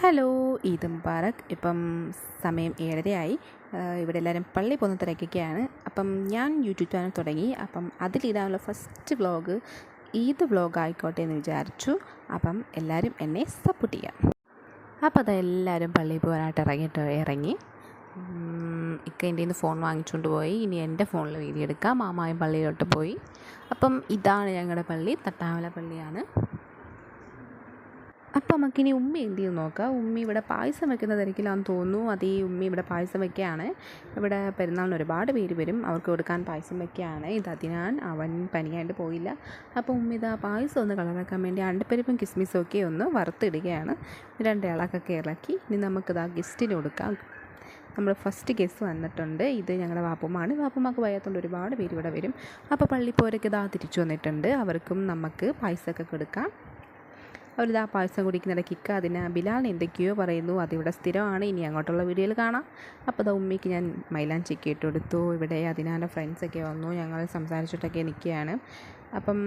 Hello, Eid Mubarak. ഇപ്പം സമയം 7:30 ഇവിടെ എല്ലാവരും പള്ളി പോകുന്ന തിരക്കൊക്കെയാണ്. അപ്പം ഞാൻ യൂട്യൂബ് ചാനൽ തുടങ്ങി. അപ്പം അതിലിടാനുള്ള ഫസ്റ്റ് വ്ളോഗ് ഈദ് വ്ളോഗ് ആയിക്കോട്ടെ എന്ന് വിചാരിച്ചു. അപ്പം എല്ലാവരും എന്നെ സപ്പോർട്ട് ചെയ്യാം. അപ്പോൾ അതെല്ലാവരും പള്ളിയിൽ പോകാനായിട്ട് ഇറങ്ങി. ഇക്ക എൻ്റെ നിന്ന് ഫോൺ വാങ്ങിച്ചുകൊണ്ട് പോയി. ഇനി എൻ്റെ ഫോണിൽ വീഡിയോ എടുക്കാം. മാമായും പള്ളിയിലോട്ട് പോയി. അപ്പം ഇതാണ് ഞങ്ങളുടെ പള്ളി, തട്ടാമല പള്ളിയാണ്. അപ്പം നമുക്കിനി ഉമ്മി എന്ത് ചെയ്ത് നോക്കാം. ഉമ്മി ഇവിടെ പായസം വെക്കുന്ന തിരക്കിലാണെന്ന് തോന്നുന്നു. അതേ ഉമ്മി ഇവിടെ പായസം വയ്ക്കുകയാണ്. ഇവിടെ പെരുന്നാളിന് ഒരുപാട് പേര് വരും, അവർക്ക് കൊടുക്കാൻ പായസം വയ്ക്കുകയാണ്. അതിനാൻ അവൻ പനിയായിട്ട് പോയില്ല. അപ്പോൾ ഉമ്മി ഇതാ പായസം ഒന്ന് കളറാക്കാൻ വേണ്ടി അണ്ടിപ്പരിപ്പും കിസ്മിസും ഒക്കെ ഒന്ന് വറുത്തിടുകയാണ്. 2 ഇളക്കൊക്കെ ഇളക്കി ഇനി നമുക്കിതാ ഗസ്റ്റിന് കൊടുക്കാം. നമ്മൾ ഫസ്റ്റ് ഗസ്റ്റ് വന്നിട്ടുണ്ട്. ഇത് ഞങ്ങളുടെ വാപ്പുമ്മാണ്. വാപ്പുമ്മക്ക് വയ്യാത്തതുകൊണ്ട് ഒരുപാട് പേര് ഇവിടെ വരും. അപ്പോൾ പള്ളിപ്പോരൊക്കെ ഇതാ തിരിച്ചു വന്നിട്ടുണ്ട്. അവർക്കും നമുക്ക് പായസമൊക്കെ കൊടുക്കാം. അവരിതാ പായസം കുടിക്കുന്നിടയ്ക്ക് ഇക്ക അതിന് ബിലാലിന് എന്തൊക്കെയോ പറയുന്നു. അതിവിടെ സ്ഥിരമാണ്. ഇനി അങ്ങോട്ടുള്ള വീഡിയോയിൽ കാണാം. അപ്പോൾ അത് ഉമ്മിക്ക് ഞാൻ മൈലാഞ്ചിക്ക് ഇട്ട് കൊടുത്തു. ഇവിടെ അതിനാൻ്റെ ഫ്രണ്ട്സൊക്കെ വന്നു. ഞങ്ങൾ സംസാരിച്ചിട്ടൊക്കെ നിൽക്കുകയാണ്. അപ്പം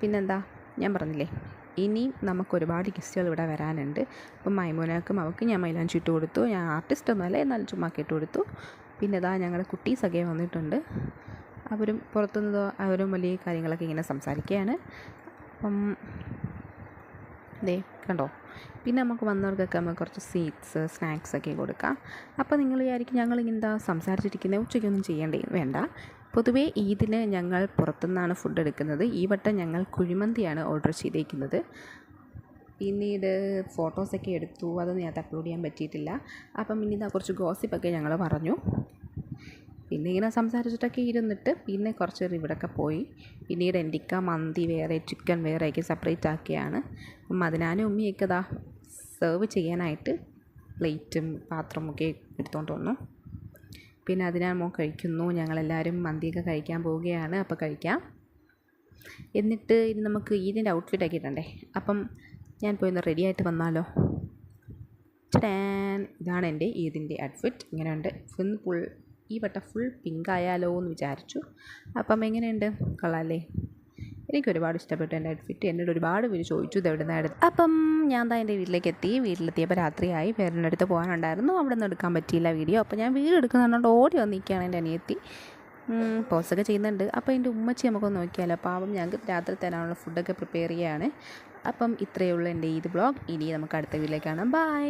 പിന്നെന്താ, ഞാൻ പറഞ്ഞില്ലേ ഇനി നമുക്ക് ഒരുപാട് ഗസ്റ്റുകൾ ഇവിടെ വരാനുണ്ട്. അപ്പം മൈമൂനക്കും അവൾക്ക് ഞാൻ മൈലാഞ്ചി ഇട്ട് കൊടുത്തു. ഞാൻ ആർട്ടിസ്റ്റൊന്നുമല്ല, എന്നാലും ചുമ്മാക്കി ഇട്ട് കൊടുത്തു. പിന്നെ ഇതാ ഞങ്ങളുടെ കുട്ടീസൊക്കെ വന്നിട്ടുണ്ട്. അവരും പുറത്തുനിന്ന് അവരും വലിയ കാര്യങ്ങളൊക്കെ ഇങ്ങനെ സംസാരിക്കുകയാണ്. അപ്പം കണ്ടോ. പിന്നെ നമുക്ക് വന്നവർക്കൊക്കെ നമുക്ക് കുറച്ച് സ്വീറ്റ്സ് സ്നാക്സൊക്കെ കൊടുക്കാം. അപ്പോൾ നിങ്ങൾ വിചാരിക്കും ഞങ്ങളിങ്ങനെ സംസാരിച്ചിരിക്കുന്നത്, ഉച്ചയ്ക്കൊന്നും ചെയ്യേണ്ടേ വേണ്ട. പൊതുവേ ഈദിന് ഞങ്ങൾ പുറത്തുനിന്നാണ് ഫുഡ് എടുക്കുന്നത്. ഈ വട്ടം ഞങ്ങൾ കുഴിമന്തിയാണ് ഓർഡർ ചെയ്തേക്കുന്നത്. പിന്നീട് ഫോട്ടോസൊക്കെ എടുത്തു, അതൊന്നും ഞാൻ അപ്ലോഡ് ചെയ്യാൻ പറ്റിയിട്ടില്ല. അപ്പം പിന്നെ കുറച്ച് ഗോസിപ്പൊക്കെ ഞങ്ങൾ പറഞ്ഞു. പിന്നെ ഇങ്ങനെ സംസാരിച്ചിട്ടൊക്കെ ഇരുന്നിട്ട് പിന്നെ കുറച്ച് നേരം ഇവിടെയൊക്കെ പോയി. പിന്നീട് എൻ്റെ മന്തി വേറെ ചിക്കൻ വേറെയൊക്കെ സെപ്പറേറ്റ് ആക്കിയാണ്. അപ്പം അതിനാനും ഉമ്മിയൊക്കെ ഇതാ സെർവ് ചെയ്യാനായിട്ട് പ്ലേറ്റും പാത്രമൊക്കെ എടുത്തുകൊണ്ട് വന്നു. പിന്നെ അതിനാമോ കഴിക്കുന്നു. ഞങ്ങളെല്ലാവരും മന്തിയൊക്കെ കഴിക്കാൻ പോവുകയാണ്. അപ്പോൾ കഴിക്കാം. എന്നിട്ട് ഇനി നമുക്ക് ഈദിൻ്റെ ഔട്ട്ഫിറ്റൊക്കെ ഇടണ്ടേ. അപ്പം ഞാൻ പോയി ഒന്ന് റെഡിയായിട്ട് വന്നാലോ. ഇതാണ് എൻ്റെ ഈദിൻ്റെ ഔട്ട്ഫിറ്റ്. ഇങ്ങനെയുണ്ട്. ഈ വട്ടം ഫുൾ പിങ്ക് ആയാലോ എന്ന് വിചാരിച്ചു. അപ്പം എങ്ങനെയുണ്ട്, കൊള്ളാമല്ലേ? എനിക്കൊരുപാട് ഇഷ്ടപ്പെട്ടു എൻ്റെ ഔട്ട്ഫിറ്റ്. എന്നോട് ഒരുപാട് പേര് ചോദിച്ചു ഇത് എവിടെ നിന്നാണ് എടുത്തത്. അപ്പം ഞാൻ എൻ്റെ വീട്ടിലെത്തിയപ്പോൾ രാത്രിയായി. പേരൻ്റെ അടുത്ത് പോകാനുണ്ടായിരുന്നു, അവിടെ നിന്ന് എടുക്കാൻ പറ്റിയില്ല വീഡിയോ. അപ്പോൾ ഞാൻ വീഡിയോ എടുക്കുന്നുണ്ട് ഓടി വന്നിരിക്കുകയാണ് എൻ്റെ അനിയത്തി. പോസ്റ്റൊക്കെ ചെയ്യുന്നുണ്ട്. അപ്പോൾ എൻ്റെ ഉമ്മച്ചി നമുക്കൊന്ന് നോക്കിയാലോ. പാവം ഞങ്ങൾക്ക് രാത്രി തരാനുള്ള ഫുഡൊക്കെ പ്രിപ്പയർ ചെയ്യുകയാണ്. അപ്പം ഇത്രയേ ഉള്ളൂ എൻ്റെ ഈദ് വ്ളോഗ്. ഇനി നമുക്ക് അടുത്ത വീഡിയോയിൽ കാണാം. ബൈ.